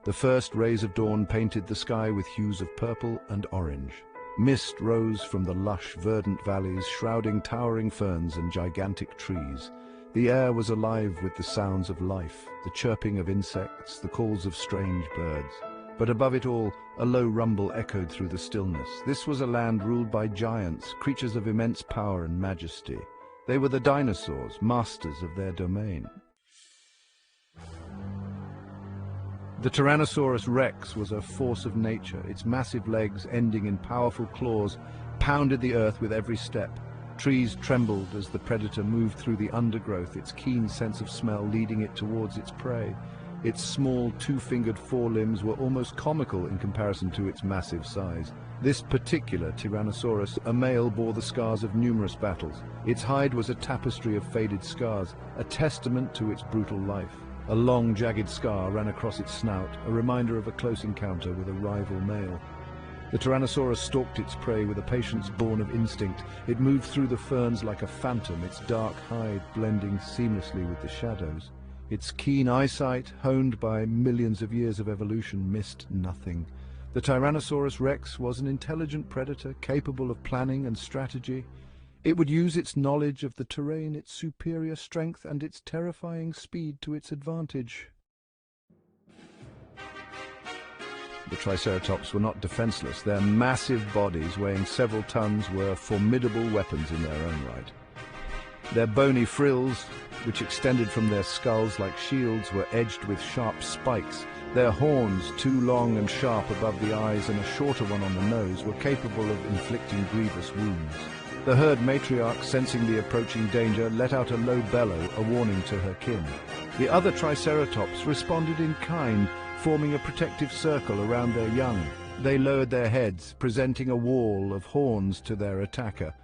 The first rays of dawn painted the sky with hues of purple and orange. Mist rose from the lush, verdant valleys, shrouding towering ferns and gigantic trees. The air was alive with the sounds of life, the chirping of insects, the calls of strange birds. But above it all, a low rumble echoed through the stillness. This was a land ruled by giants, creatures of immense power and majesty. They were the dinosaurs, masters of their domain. The Tyrannosaurus rex was a force of nature. Its massive legs, ending in powerful claws, pounded the earth with every step. Trees trembled as the predator moved through the undergrowth, its keen sense of smell leading it towards its prey. Its small, two-fingered forelimbs were almost comical in comparison to its massive size. This particular Tyrannosaurus, a male, bore the scars of numerous battles. Its hide was a tapestry of faded scars, a testament to its brutal life. A long, jagged scar ran across its snout, a reminder of a close encounter with a rival male. The Tyrannosaurus stalked its prey with a patience born of instinct. It moved through the ferns like a phantom, its dark hide blending seamlessly with the shadows. Its keen eyesight, honed by millions of years of evolution, missed nothing. The Tyrannosaurus rex was an intelligent predator capable of planning and strategy. It would use its knowledge of the terrain, its superior strength, and its terrifying speed to its advantage. The Triceratops were not defenseless. Their massive bodies, weighing several tons, were formidable weapons in their own right. Their bony frills, which extended from their skulls like shields, were edged with sharp spikes. Their horns, too long and sharp above the eyes and a shorter one on the nose, were capable of inflicting grievous wounds. The herd matriarch, sensing the approaching danger, let out a low bellow, a warning to her kin. The other Triceratops responded in kind, forming a protective circle around their young. They lowered their heads, presenting a wall of horns to their attacker.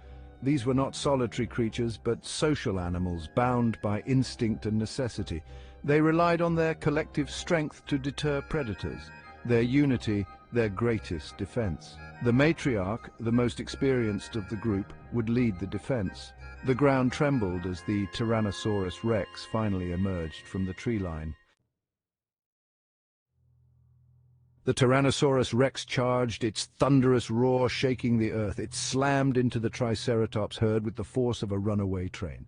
These were not solitary creatures, but social animals, bound by instinct and necessity. They relied on their collective strength to deter predators, their unity their greatest defense. The matriarch, the most experienced of the group, would lead the defense. The ground trembled as the Tyrannosaurus rex finally emerged from the tree line. The Tyrannosaurus rex charged, its thunderous roar shaking the earth. It slammed into the Triceratops herd with the force of a runaway train.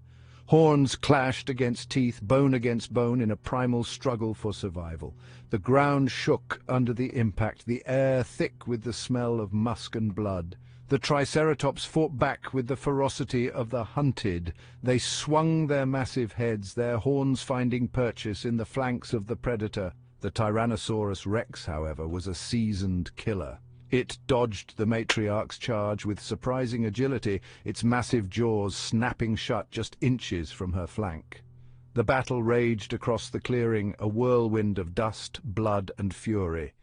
Horns clashed against teeth, bone against bone, in a primal struggle for survival. The ground shook under the impact, the air thick with the smell of musk and blood. The Triceratops fought back with the ferocity of the hunted. They swung their massive heads, their horns finding purchase in the flanks of the predator. The Tyrannosaurus rex, however, was a seasoned killer. It dodged the matriarch's charge with surprising agility, its massive jaws snapping shut just inches from her flank. The battle raged across the clearing, a whirlwind of dust, blood, and fury.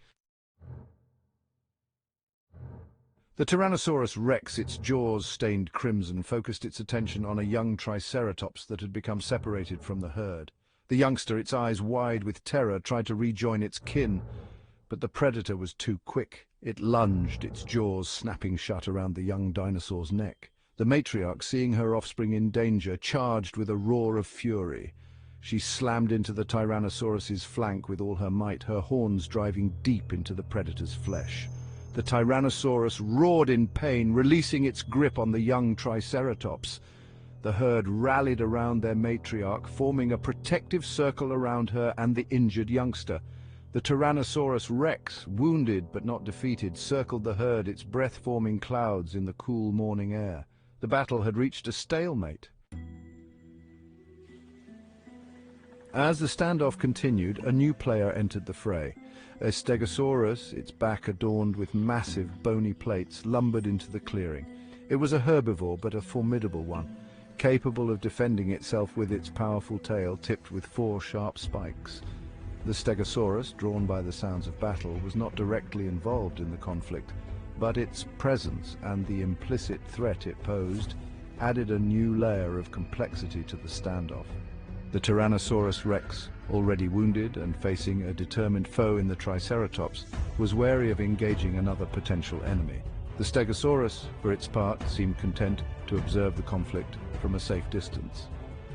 The Tyrannosaurus rex, its jaws stained crimson, focused its attention on a young Triceratops that had become separated from the herd. The youngster, its eyes wide with terror, tried to rejoin its kin, but the predator was too quick. It lunged, its jaws snapping shut around the young dinosaur's neck. The matriarch, seeing her offspring in danger, charged with a roar of fury. She slammed into the Tyrannosaurus's flank with all her might, her horns driving deep into the predator's flesh. The Tyrannosaurus roared in pain, releasing its grip on the young Triceratops. The herd rallied around their matriarch, forming a protective circle around her and the injured youngster. The Tyrannosaurus rex, wounded but not defeated, circled the herd, its breath-forming clouds in the cool morning air. The battle had reached a stalemate. As the standoff continued, a new player entered the fray. A Stegosaurus, its back adorned with massive bony plates, lumbered into the clearing. It was a herbivore, but a formidable one, capable of defending itself with its powerful tail tipped with 4 sharp spikes. The Stegosaurus, drawn by the sounds of battle, was not directly involved in the conflict, but its presence and the implicit threat it posed added a new layer of complexity to the standoff. The Tyrannosaurus rex, already wounded and facing a determined foe in the Triceratops, was wary of engaging another potential enemy. The Stegosaurus, for its part, seemed content to observe the conflict from a safe distance.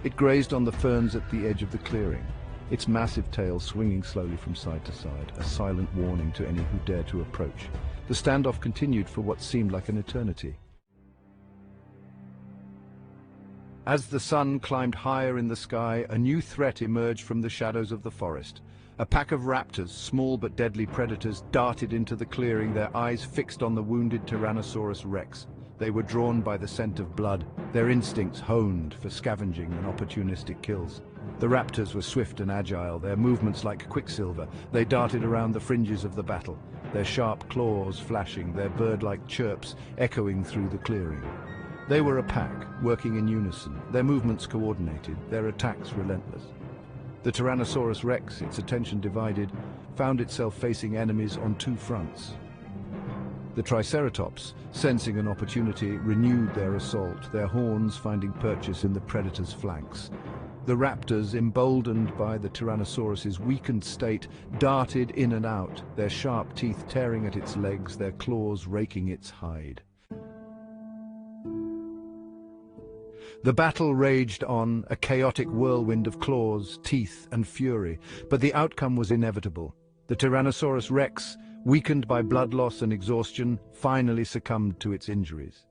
It grazed on the ferns at the edge of the clearing, its massive tail swinging slowly from side to side, a silent warning to any who dare to approach. The standoff continued for what seemed like an eternity. As the sun climbed higher in the sky, a new threat emerged from the shadows of the forest. A pack of raptors, small but deadly predators, darted into the clearing, their eyes fixed on the wounded Tyrannosaurus rex. They were drawn by the scent of blood, their instincts honed for scavenging and opportunistic kills. The raptors were swift and agile, their movements like quicksilver. They darted around the fringes of the battle, their sharp claws flashing, their bird-like chirps echoing through the clearing. They were a pack, working in unison, their movements coordinated, their attacks relentless. The Tyrannosaurus rex, its attention divided, found itself facing enemies on two fronts. The Triceratops, sensing an opportunity, renewed their assault, their horns finding purchase in the predator's flanks. The raptors, emboldened by the Tyrannosaurus's weakened state, darted in and out, their sharp teeth tearing at its legs, their claws raking its hide. The battle raged on, a chaotic whirlwind of claws, teeth, and fury, but the outcome was inevitable. The Tyrannosaurus rex, weakened by blood loss and exhaustion, finally succumbed to its injuries.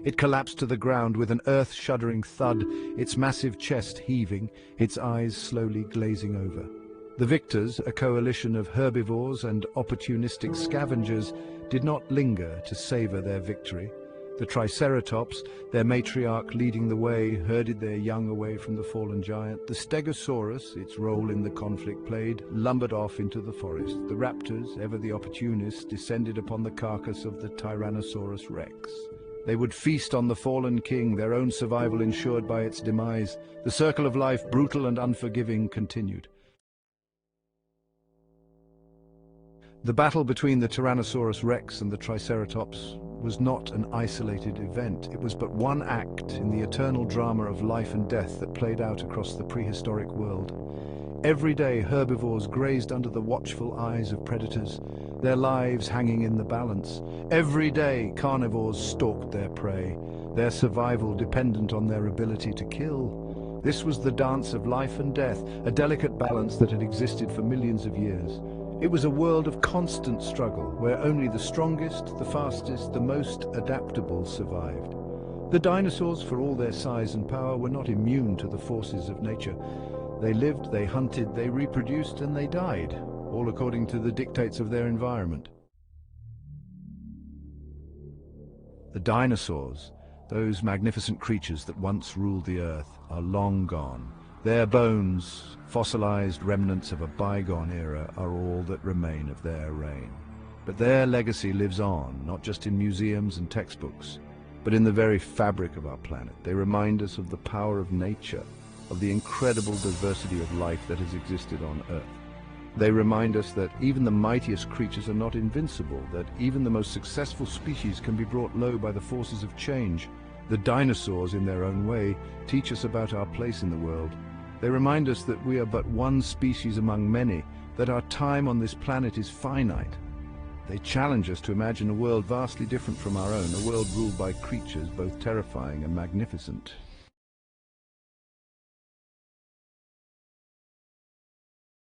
It collapsed to the ground with an earth-shuddering thud, its massive chest heaving, its eyes slowly glazing over. The victors, a coalition of herbivores and opportunistic scavengers, did not linger to savor their victory. The Triceratops, their matriarch leading the way, herded their young away from the fallen giant. The Stegosaurus, its role in the conflict played, lumbered off into the forest. The raptors, ever the opportunists, descended upon the carcass of the Tyrannosaurus rex. They would feast on the fallen king, their own survival ensured by its demise. The circle of life, brutal and unforgiving, continued. The battle between the Tyrannosaurus rex and the Triceratops was not an isolated event. It was but one act in the eternal drama of life and death that played out across the prehistoric world. Every day, herbivores grazed under the watchful eyes of predators, their lives hanging in the balance. Every day, carnivores stalked their prey, their survival dependent on their ability to kill. This was the dance of life and death, a delicate balance that had existed for millions of years. It was a world of constant struggle, where only the strongest, the fastest, the most adaptable survived. The dinosaurs, for all their size and power, were not immune to the forces of nature. They lived, they hunted, they reproduced, and they died, all according to the dictates of their environment. The dinosaurs, those magnificent creatures that once ruled the earth, are long gone. Their bones, fossilized remnants of a bygone era, are all that remain of their reign. But their legacy lives on, not just in museums and textbooks, but in the very fabric of our planet. They remind us of the power of nature, of the incredible diversity of life that has existed on Earth. They remind us that even the mightiest creatures are not invincible, that even the most successful species can be brought low by the forces of change. The dinosaurs, in their own way, teach us about our place in the world. They remind us that we are but one species among many, that our time on this planet is finite. They challenge us to imagine a world vastly different from our own, a world ruled by creatures both terrifying and magnificent.